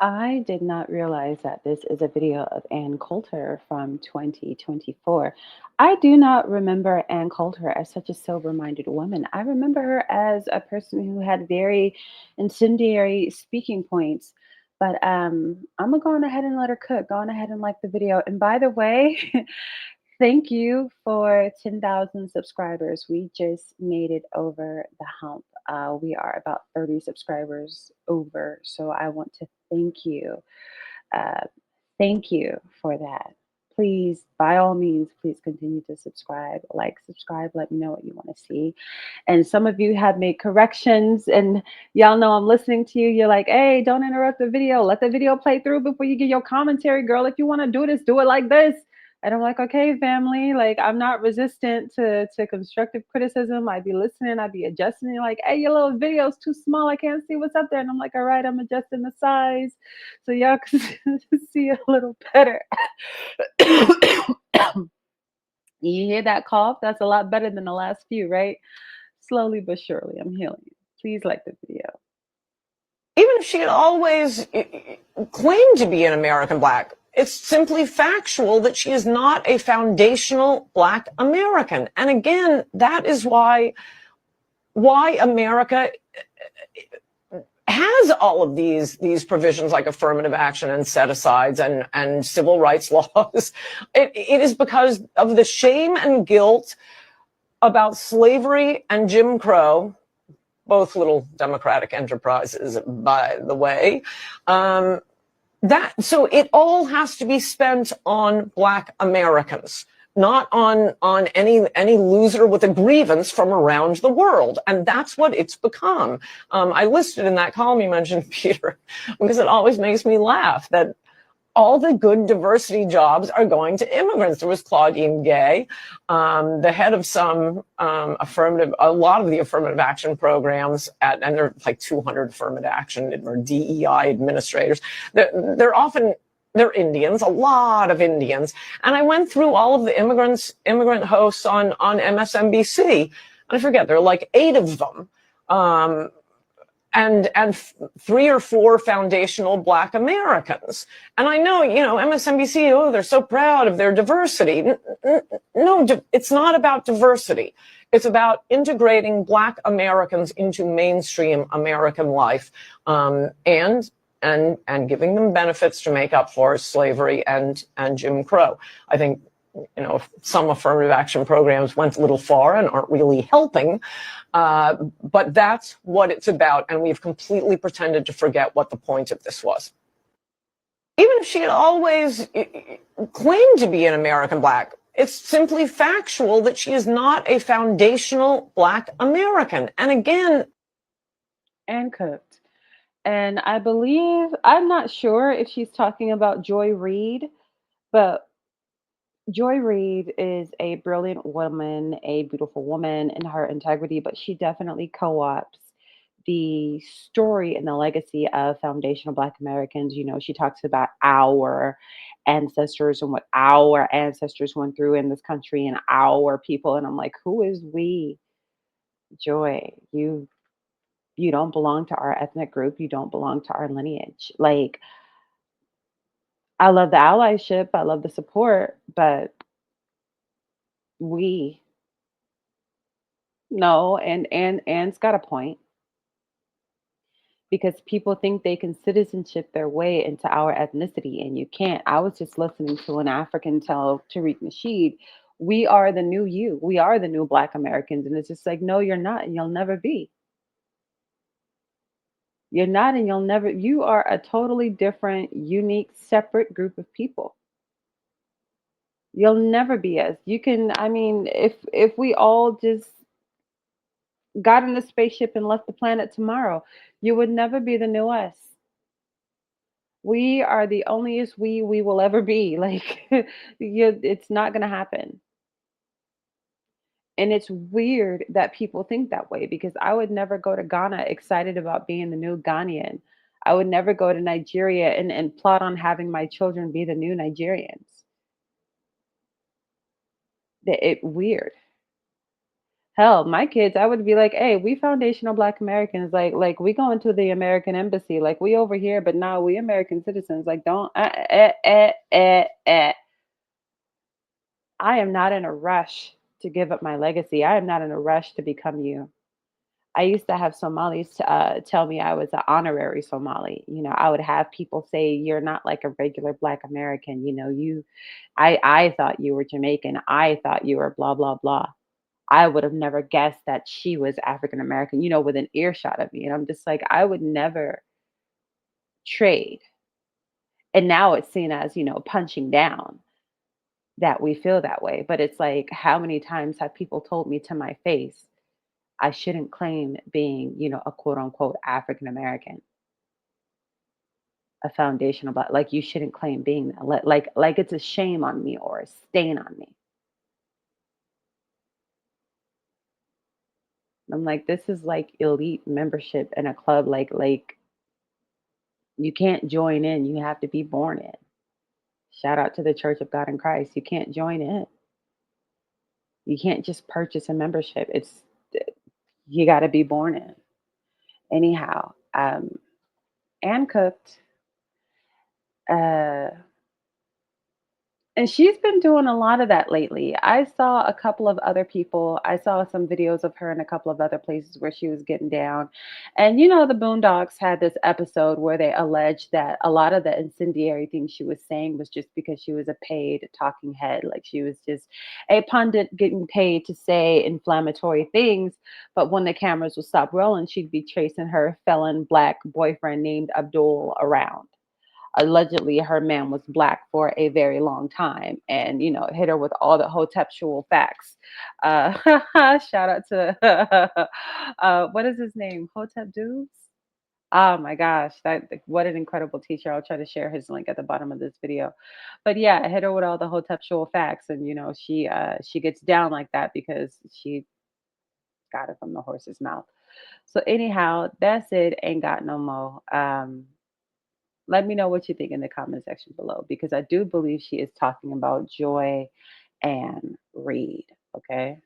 I did not realize that this is a video of Ann Coulter from 2024. I do not remember Ann Coulter as such a sober-minded woman. I remember her as a person who had very incendiary speaking points. But I'm gonna go on ahead and let her cook. Go on ahead and like the video. And by the way, thank you for 10,000 subscribers. We just made it over the hump. We are about 30 subscribers over. So I want to thank you. Uh, thank you for that. Please, by all means, please continue to subscribe, like, subscribe, let me know what you want to see. And some of you have made corrections, and y'all know I'm listening to you. You're like, hey, don't interrupt the video. Let the video play through before you get your commentary, girl. If you want to do this, do it like this. And I'm like, okay, family, like I'm not resistant to constructive criticism. I'd be listening, I'd be adjusting. You're like, hey, your little video's too small. I can't see what's up there. And I'm like, all right, I'm adjusting the size so y'all can see a little better. You hear that cough? That's a lot better than the last few, right? Slowly but surely, I'm healing. Please like the video. Even if she had always claimed to be an American Black, it's simply factual that she is not a foundational Black American. And again, that is why America has all of these provisions like affirmative action and set-asides and civil rights laws. It is because of the shame and guilt about slavery and Jim Crow, both little democratic enterprises, by the way. So it all has to be spent on Black Americans, not on any loser with a grievance from around the world. And that's what it's become. I listed in that column you mentioned, Peter, because it always makes me laugh that all the good diversity jobs are going to immigrants. There was Claudine Gay, the head of some a lot of the affirmative action programs, and there are like 200 affirmative action or DEI administrators. They're Indians, a lot of Indians. And I went through all of the immigrant hosts on MSNBC, and I forget, there are like 8 of them. And 3 or 4 foundational Black Americans. And I know, MSNBC, oh, they're so proud of their diversity. No, it's not about diversity. It's about integrating Black Americans into mainstream American life, and giving them benefits to make up for slavery and Jim Crow. I think, some affirmative action programs went a little far and aren't really helping. But that's what it's about. And we've completely pretended to forget what the point of this was. Even if she had always claimed to be an American Black, it's simply factual that she is not a foundational Black American. And again, And cooked. And I believe, I'm not sure if she's talking about Joy Reid, but Joy Reid is a brilliant woman, a beautiful woman in her integrity, but she definitely co opts the story and the legacy of foundational Black Americans. She talks about our ancestors and what our ancestors went through in this country and our people. And I'm like, who is we? Joy, you don't belong to our ethnic group. You don't belong to our lineage. Like, I love the allyship, I love the support, but we no, and it's got a point because people think they can citizenship their way into our ethnicity, and you can't. I was just listening to an African tell Tariq Nasheed, we are the new you. We are the new Black Americans. And it's just like, no, you're not, and you'll never be. You're not, and you'll never, you are a totally different, unique, separate group of people. You'll never be us. You can, I mean, if we all just got in a spaceship and left the planet tomorrow, you would never be the new us. We are the onlyest we will ever be. Like, it's not going to happen. And it's weird that people think that way because I would never go to Ghana excited about being the new Ghanaian. I would never go to Nigeria and plot on having my children be the new Nigerians. It weird. Hell, my kids, I would be like, "Hey, we foundational Black Americans. Like we going to the American embassy. Like we over here, but now we American citizens. Like don't I am not in a rush to give up my legacy. I am not in a rush to become you." I used to have Somalis tell me I was an honorary Somali. I would have people say, "You're not like a regular Black American. I thought you were Jamaican. I thought you were blah blah blah." I would have never guessed that she was African American, within earshot of me. And I'm just like, I would never trade. And now it's seen as, punching down that we feel that way. But it's like, how many times have people told me to my face, I shouldn't claim being, a quote unquote African American, a foundational black, like you shouldn't claim being that. Like it's a shame on me or a stain on me. I'm like, this is like elite membership in a club. Like you can't join in. You have to be born in. Shout out to the Church of God in Christ. You can't join in. You can't just purchase a membership. You got to be born in. Anyhow, Ann cooked. Uh, And she's been doing a lot of that lately. I saw a couple of other people. I saw some videos of her in a couple of other places where she was getting down. And the Boondocks had this episode where they alleged that a lot of the incendiary things she was saying was just because she was a paid talking head. Like she was just a pundit getting paid to say inflammatory things. But when the cameras would stop rolling, she'd be chasing her felon Black boyfriend named Abdul around. Allegedly her man was Black for a very long time, and hit her with all the hoteptual facts. uh Shout out to what is his name, Hotep Dubes. Oh my gosh, what an incredible teacher. I'll try to share his link at the bottom of this video. But yeah, I hit her with all the hoteptual facts, and she gets down like that because she got it from the horse's mouth. So anyhow, that's it. Ain't got no more. Let me know what you think in the comment section below, because I do believe she is talking about Joy and Reed. Okay.